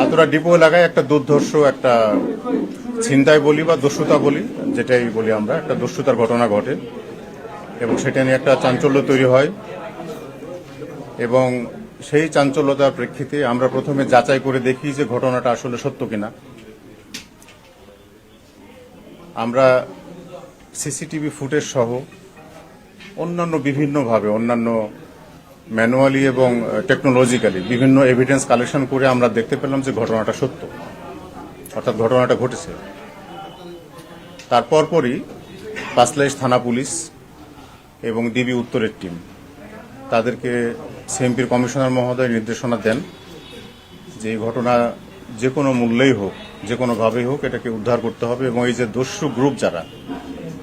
আতুরা depot এলাকায় একটা দুর্ধর্ষ একটা ছিনতাই বলি বা দস্যুতা বলি, যেটাই বলি আমরা, একটা দস্যুতার ঘটনা ঘটে এবং সেটা নিয়ে একটা চাঞ্চল্য তৈরি হয়। এবং সেই চাঞ্চল্যতার প্রেক্ষিতে আমরা প্রথমে যাচাই করে দেখি যে ঘটনাটা আসলে সত্য কিনা। আমরা সিসিটিভি ফুটেজ সহ অন্যান্য বিভিন্নভাবে অন্যান্য ম্যানুয়ালি এবং টেকনোলজিক্যালি বিভিন্ন এভিডেন্স কালেকশন করে আমরা দেখতে পেলাম যে ঘটনাটা সত্য, অর্থাৎ ঘটনাটা ঘটেছে। তারপরই পাঁচলাইশ থানা পুলিশ এবং ডিবি উত্তরের টিম তাদেরকে সিএমপির কমিশনার মহোদয় নির্দেশনা দেন যে এই ঘটনা যে কোনো মূল্যেই হোক, যে কোনোভাবেই হোক, এটাকে উদ্ধার করতে হবে এবং এই যে দস্যু গ্রুপ যারা,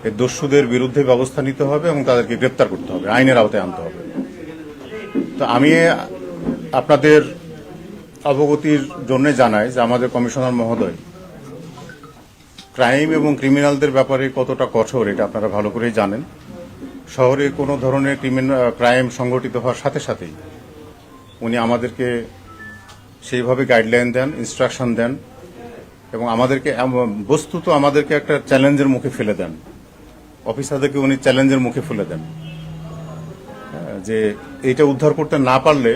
এই দস্যুদের বিরুদ্ধে ব্যবস্থা নিতে হবে এবং তাদেরকে গ্রেপ্তার করতে হবে, আইনের আওতায় আনতে হবে। তো আমি আপনাদের অবগতির জন্য জানাই যে আমাদের কমিশনার মহোদয় ক্রাইম এবং ক্রিমিনালদের ব্যাপারে কতটা কঠোর এটা আপনারা ভালো করেই জানেন। শহরে কোনো ধরনের ক্রাইম সংঘটিত হওয়ার সাথে সাথেই উনি আমাদেরকে সেইভাবে গাইডলাইন দেন, ইনস্ট্রাকশন দেন এবং আমাদেরকে বস্তুত আমাদেরকে একটা চ্যালেঞ্জের মুখে ফেলে দেন। অফিসারদেরকে উনি চ্যালেঞ্জের মুখে ফেলে দেন যে এইটা উদ্ধার করতে না পারলে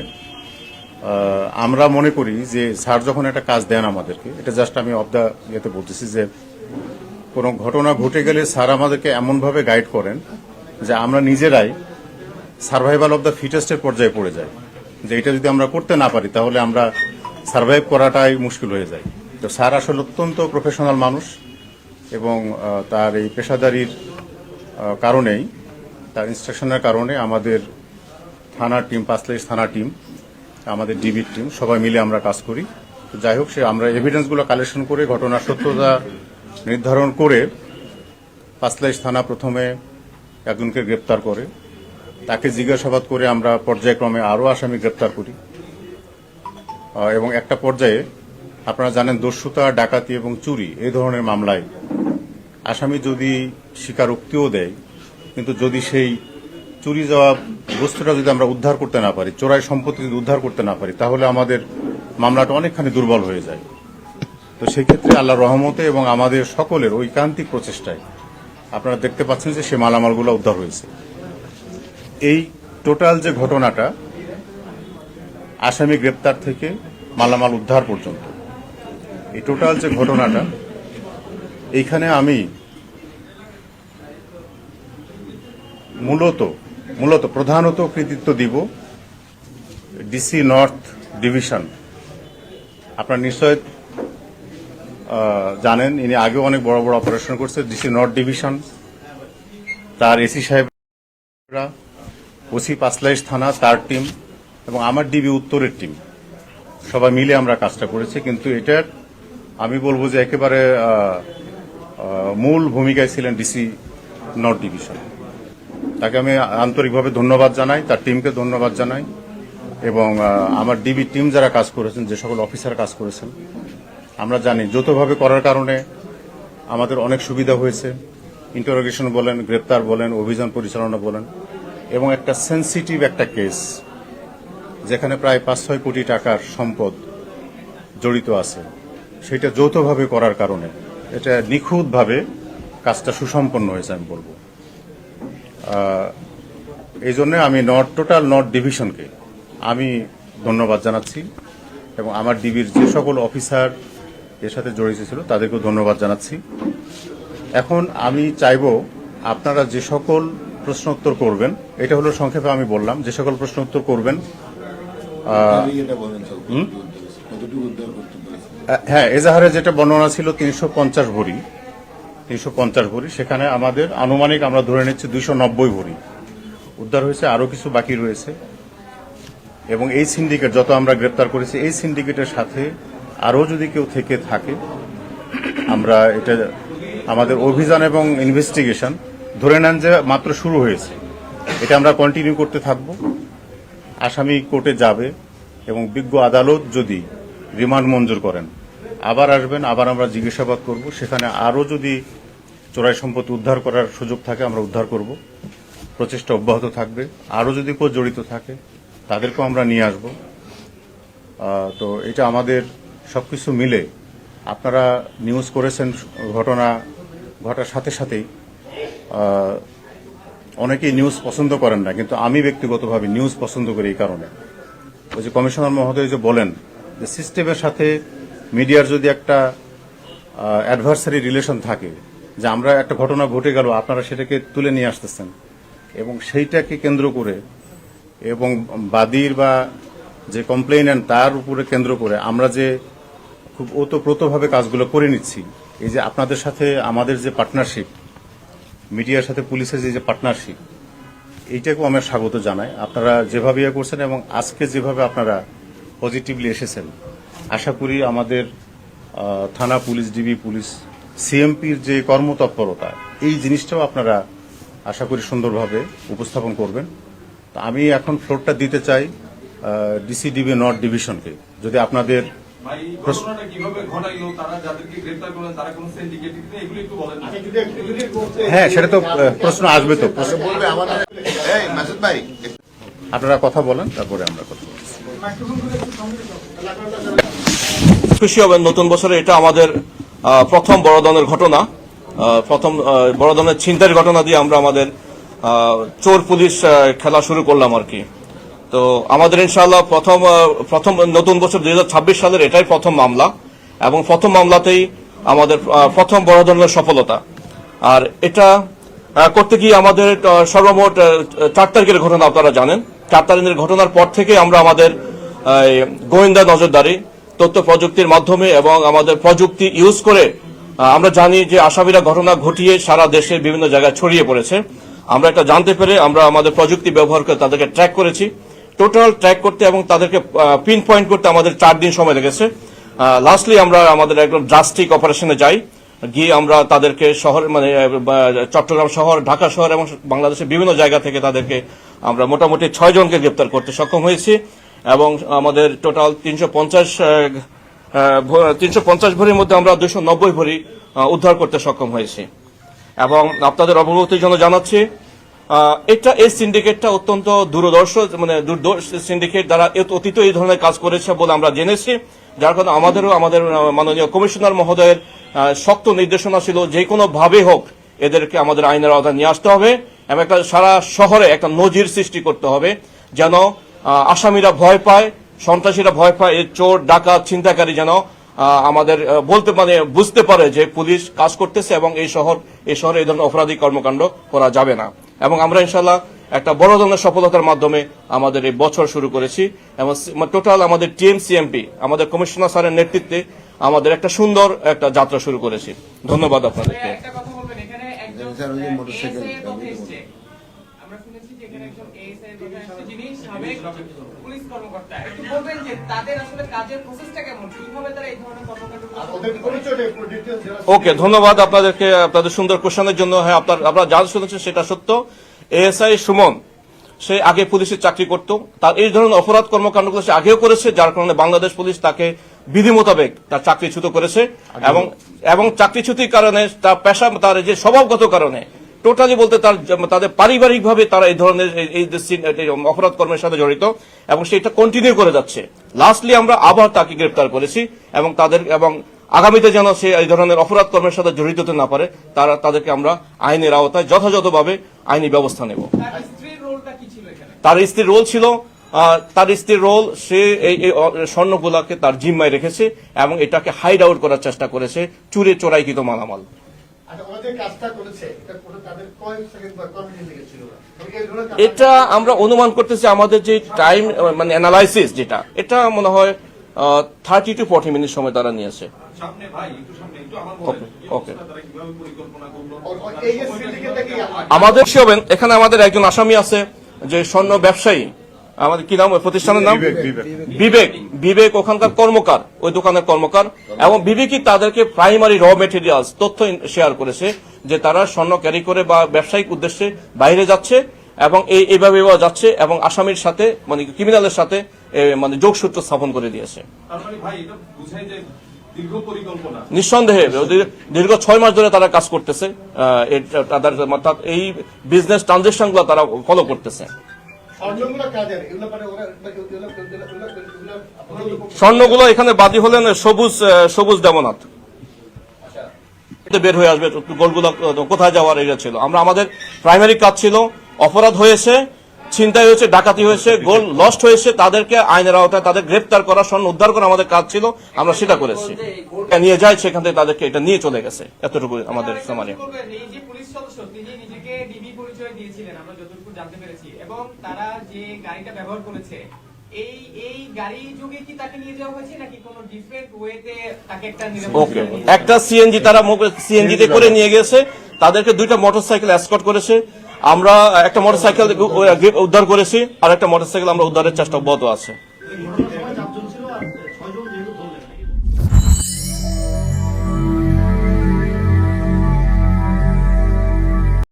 আমরা মনে করি যে স্যার যখন একটা কাজ দেন আমাদেরকে, এটা জাস্ট আমি অফ দ্য ইয়েতে বলতেছি যে কোনো ঘটনা ঘটে গেলে স্যার আমাদেরকে এমনভাবে গাইড করেন যে আমরা নিজেরাই সার্ভাইভাল অফ দ্য ফিটেস্টের পর্যায়ে পড়ে যাই, যে এটা যদি আমরা করতে না পারি তাহলে আমরা সার্ভাইভ করাটাই মুশকিল হয়ে যায়। তো স্যার আসলে অত্যন্ত প্রফেশনাল মানুষ এবং তার এই পেশাদারির কারণেই, তার ইনস্ট্রাকশনের কারণে আমাদের থানার টিম, পাঁচলাইশ থানা টিম, আমাদের ডিবির টিম সবাই মিলে আমরা কাজ করি। তো যাই হোক, আমরা এভিডেন্সগুলো কালেকশন করে ঘটনার সত্যতা নির্ধারণ করে পাঁচলাইশ থানা প্রথমে একজনকে গ্রেপ্তার করে, তাকে জিজ্ঞাসাবাদ করে আমরা পর্যায়ক্রমে আরও আসামি গ্রেপ্তার করি এবং একটা পর্যায়ে আপনারা জানেন দস্যুতা, ডাকাতি এবং চুরি এই ধরনের মামলায় আসামি যদি স্বীকারোক্তিও দেয়, কিন্তু যদি সেই চুরি যাওয়া বস্তুটা যদি আমরা উদ্ধার করতে না পারি, চোরাই সম্পত্তি যদি উদ্ধার করতে না পারি, তাহলে আমাদের মামলাটা অনেকখানি দুর্বল হয়ে যায়। তো সেই ক্ষেত্রে আল্লাহর রহমতে এবং আমাদের সকলের ঐকান্তিক প্রচেষ্টায় আপনারা দেখতে পাচ্ছেন যে সে মালামালগুলো উদ্ধার হয়েছে। এই টোটাল যে ঘটনাটা, আসামি গ্রেপ্তার থেকে মালামাল উদ্ধার পর্যন্ত, এই টোটাল যে ঘটনাটা, এইখানে আমি মূলত প্রধানত কৃতিত্ব দিব ডিসি নর্থ ডিভিশন। আপনারা নিশ্চয় জানেন ইনি আগেও অনেক বড় বড় অপারেশন করছে। ডিসি নর্থ ডিভিশন, তার এসি সাহেবরা, ওসি পাঁচলাইশ থানা তার টিম এবং আমার ডিবি উত্তরের টিম সবাই মিলে আমরা কাজটা করেছি। কিন্তু এটার আমি বলবো যে একেবারে মূল ভূমিকায় ছিলেন ডিসি নর্থ ডিভিশন। তাকে আমি আন্তরিকভাবে ধন্যবাদ জানাই, তার টিমকে ধন্যবাদ জানাই এবং আমার ডিবি টিম যারা কাজ করেছেন, যে সকল অফিসার কাজ করেছেন, আমরা জানি যৌথভাবে করার কারণে আমাদের অনেক সুবিধা হয়েছে। ইন্টারোগেশন বলেন, গ্রেপ্তার বলেন, অভিযান পরিচালনা বলেন, এবং একটা সেন্সিটিভ একটা কেস যেখানে প্রায় 5-6 কোটি টাকার সম্পদ জড়িত আছে, সেটা যৌথভাবে করার কারণে এটা নিখুঁতভাবে কাজটা সুসম্পন্ন হয়েছে আমি বলবো। এই জন্য আমি টোটাল নর্থ ডিভিশনকে আমি ধন্যবাদ জানাচ্ছি এবং আমার ডিবির যে সকল অফিসার এর সাথে জড়িত ছিল তাদেরকেও ধন্যবাদ জানাচ্ছি। এখন আমি চাইব আপনারা যে সকল প্রশ্ন উত্তর করবেন, এটা হলো সংক্ষেপে আমি বললাম, যে সকল প্রশ্ন উত্তর করবেন। হ্যাঁ, এজাহারে যেটা বর্ণনা ছিল 350 ভরি, সেখানে আমাদের আনুমানিক আমরা ধরে নিচ্ছি 290 ভরি উদ্ধার হয়েছে, আরও কিছু বাকি রয়েছে। এবং এই সিন্ডিকেট যত আমরা গ্রেপ্তার করেছি, এই সিন্ডিকেটের সাথে আরও যদি কেউ থেকে থাকে, আমরা এটা আমাদের অভিযান এবং ইনভেস্টিগেশন ধরে নেন যে মাত্র শুরু হয়েছে, এটা আমরা কন্টিনিউ করতে থাকব। আসামি কোর্টে যাবে এবং বিজ্ঞ আদালত যদি রিমান্ড মঞ্জুর করেন, আবার আসবেন, আবার আমরা জিজ্ঞাসাবাদ করব। সেখানে আরও যদি চোরাই সম্পত্তি উদ্ধার করার সুযোগ থাকে আমরা উদ্ধার করব, প্রচেষ্টা অব্যাহত থাকবে। আরও যদি কেউ জড়িত থাকে তাদেরকেও আমরা নিয়ে আসব। তো এটা আমাদের সবকিছু মিলে আপনারা নিউজ করেছেন, ঘটনা ঘটার সাথে সাথেই অনেকেই নিউজ পছন্দ করেন না, কিন্তু আমি ব্যক্তিগতভাবে নিউজ পছন্দ করি এই কারণে। ওই যে কমিশনার মহোদয় যে বলেন যে সিস্টেমের সাথে মিডিয়ার যদি একটা অ্যাডভার্সারি রিলেশন থাকে, যে আমরা একটা ঘটনা ঘটে গেল আপনারা সেটাকে তুলে নিয়ে আসতেছেন, এবং সেইটাকে কেন্দ্র করে এবং বাদীর বা যে কমপ্লেইন্যান্ট তার উপরে কেন্দ্র করে আমরা যে খুব ওতপ্রোতভাবে কাজগুলো করে নিচ্ছি, এই যে আপনাদের সাথে আমাদের যে পার্টনারশিপ, মিডিয়ার সাথে পুলিশের যে পার্টনারশিপ, এইটাকেও আমরা স্বাগত জানাই। আপনারা যেভাবে ইয়ে করছেন এবং আজকে যেভাবে আপনারা পজিটিভলি এসেছেন, আশা করি আমাদের থানা পুলিশ, ডিবি পুলিশ, সিএমপির যে কর্মতৎপরতা, এই জিনিসটাও আপনারা আশা করি সুন্দরভাবে উপস্থাপন করবেন। তো আমি এখন ফ্লোরটা দিতে চাই ডিসিডিবি নর্থ ডিভিশনকে। যদি আপনাদের হ্যাঁ, সেটা তো প্রশ্ন আসবে, তো আপনারা কথা বলেন, তারপরে আমরা কথা বলছি। খুশি হবেন, নতুন বছরে এটা আমাদের প্রথম বড় ধরনের ঘটনা, প্রথম বড় ধরনের ছিনতাইয়ের ঘটনা দিয়ে আমরা আমাদের চোর পুলিশ খেলা শুরু করলাম আর কি। তো আমাদের ইনশাআল্লাহ প্রথম নতুন বছর 2026 সালের এটাই প্রথম মামলা, এবং প্রথম মামলাতেই আমাদের প্রথম বড় ধরনের সফলতা। আর এটা করতে গিয়ে আমাদের সর্বমোট 4 তারিখের ঘটনা আপনারা জানেন। 4 তারিখের ঘটনার পর থেকে আমরা আমাদের গোয়েন্দা নজরদারি, তথ্য প্রযুক্তির মাধ্যমে এবং আমাদের প্রযুক্তি ইউজ করে আমরা জানি যে আসামিরা ঘটনা ঘটিয়ে সারা দেশের বিভিন্ন জায়গায় ছড়িয়ে পড়েছে। আমরা এটা জানতে পেরে আমরা আমাদের প্রযুক্তি ব্যবহার করে তাদেরকে ট্র্যাক করেছি। টোটাল ট্র্যাক করতে এবং তাদেরকে পিন পয়েন্ট করতে আমাদের 4 দিন সময় লেগেছে। লাস্টলি আমরা আমাদের একদম ড্রাস্টিক অপারেশনে যাই, গিয়ে আমরা তাদেরকে শহর মানে চট্টগ্রাম শহর, ঢাকা শহর এবং বাংলাদেশের বিভিন্ন জায়গা থেকে তাদেরকে আমরা মোটামুটি 6 জনকে গ্রেপ্তার করতে সক্ষম হয়েছি, এবং আমাদের টোটাল 350 ভরির মধ্যে আমরা 290 ভরি উদ্ধার করতে সক্ষম হয়েছি। এবং আপনাদের অবগতির জন্য জানাচ্ছি, এই সিন্ডিকেটটা অত্যন্ত দুর্দর্শ সিন্ডিকেট দ্বারা অতীত এই ধরনের কাজ করেছে বলে আমরা জেনেছি। যার কারণে আমাদের মাননীয় কমিশনার মহোদয়ের শক্ত নির্দেশনা ছিল যে কোনো ভাবে হোক এদেরকে আমাদের আইনের আওতায় নিয়ে আসতে হবে, এবং একটা সারা শহরে একটা নজির সৃষ্টি করতে হবে, যেন আসামিরা ভয় পায়, সন্ত্রাসীরা ভয় পায়, এই চোর ডাকাত ছিনতাইকারী যেন আমাদের বুঝতে পারে যে পুলিশ কাজ করতেছে এবং এই শহরে এই ধরনের অপরাধী কর্মকাণ্ড করা যাবে না। এবং আমরা ইনশাল্লাহ একটা বড় ধরনের সফলতার মাধ্যমে আমাদের এই বছর শুরু করেছি, এবং টোটাল আমাদের টিএম সিএমপি আমাদের কমিশনার স্যারের নেতৃত্বে আমাদের একটা সুন্দর একটা যাত্রা শুরু করেছি। ধন্যবাদ আপনাদেরকে। ওকে, ধন্যবাদ আপনাদেরকে আপনাদের সুন্দর কোশ্চেনের জন্য। হ্যাঁ, আপনারা যা শুনেছেন সেটা সত্য। এএসআই সুমন সে আগে পুলিশের চাকরি করত, তার এই ধরনের অপরাধ কর্মকাণ্ডগুলো সে আগেও করেছে, যার কারণে বাংলাদেশ পুলিশ তাকে বিধি মোতাবেক তার চাকরিচ্যুত করেছে, এবং চাকরিচ্যুতির কারণে তার পেশা, তার যে স্বভাবগত কারণে টোটালি বলতে তাদের পারিবারিকভাবে তারা এই ধরনের এই অপরাধ কর্মের সাথে জড়িত, এবং সেটা কন্টিনিউ করে যাচ্ছে। লাস্টলি আমরা আবার তাকে গ্রেপ্তার করেছি, এবং আগামীতে যেন সে এই ধরনের অপরাধ কর্মের সাথে জড়িত হতে না পারে তাদেরকে আমরা আইনের আওতায় যথাযথভাবে আইনি ব্যবস্থা নেব। তার স্ত্রীর রোল ছিল, সে এই স্বর্ণগুলাকে তার জিম্মায় রেখেছে এবং এটাকে হাইড আউট করার চেষ্টা করেছে, চোরাইকৃত মালামাল। এটা আমরা অনুমান করতেছি, আমাদের যে টাইম অ্যানালাইসিস যেটা, এটা মনে হয় 30 to 40 মিনিট সময় তারা নিয়েছে। আমাদের এখানে আমাদের একজন আসামি আছে, যে স্বর্ণ ব্যবসায়ী, আমাদের কি নাম প্রতিষ্ঠানের নাম, বিবেক ওখানকার কর্মকার, ওই দোকানের কর্মকার, এবং বিবেকই তাদেরকে প্রাইমারি র মেটেরিয়ালস তথ্য শেয়ার করেছে যে তারা স্বর্ণ ক্যারি করে বা ব্যবসায়িক উদ্দেশ্যে বাইরে যাচ্ছে, এবং এইভাবে যাচ্ছে, এবং আসামির সাথে ক্রিমিনালের সাথে যোগসূত্র স্থাপন করে দিয়েছে। নিঃসন্দেহে দীর্ঘ 6 মাস ধরে তারা কাজ করতেছে, এই বিজনেস ট্রানজেকশন গুলো তারা ফলো করতেছে। স্বর্ণগুলো কাদের এগুলো মানে ওরা স্বর্ণগুলো এখানে বাদী হলেন সবুজ দেবনাথ। বের হয়ে আসবে গোলগুলো কোথায় যাওয়ার এটা ছিল। আমরা আমাদের প্রাইমারি কাজ ছিল, অপরাধ হয়েছে, ছিনতাই হয়েছে, ডাকাতি হয়েছে, গোল লস্ট হয়েছে, তাদেরকে আইনের আওতায় তাদের গ্রেপ্তার করা, স্বর্ণ উদ্ধার করা আমাদের কাজ ছিল। আমরা সেটা করেছি। নিয়ে যায় সেখান থেকে তাদেরকে এটা নিয়ে চলে গেছে, এতটুকু আমাদের সামারি। এই যে পুলিশ সদস্য তিনি নিজেকে ডিবি পরিচয় দিয়েছিলেন আমরা যতটুকু জানতে পেরেছি, এবং তারা যে গাড়িটা ব্যবহার করেছে এই গাড়ি যোগে কি তাকে নিয়ে যাওয়া হয়েছে নাকি কোনো ডিফারেন্ট ওয়েতে তাকে একটা ওকে, একটা সিএনজি তারা সিএনজি তে করে নিয়ে গেছে, তাদেরকে দুইটা মোটরসাইকেল এসকর্ট করেছে। আমরা একটা মোটরসাইকেল উদ্ধার করেছি, আর একটা মোটরসাইকেল আমরা উদ্ধারের চেষ্টা অব্যাহত আছে।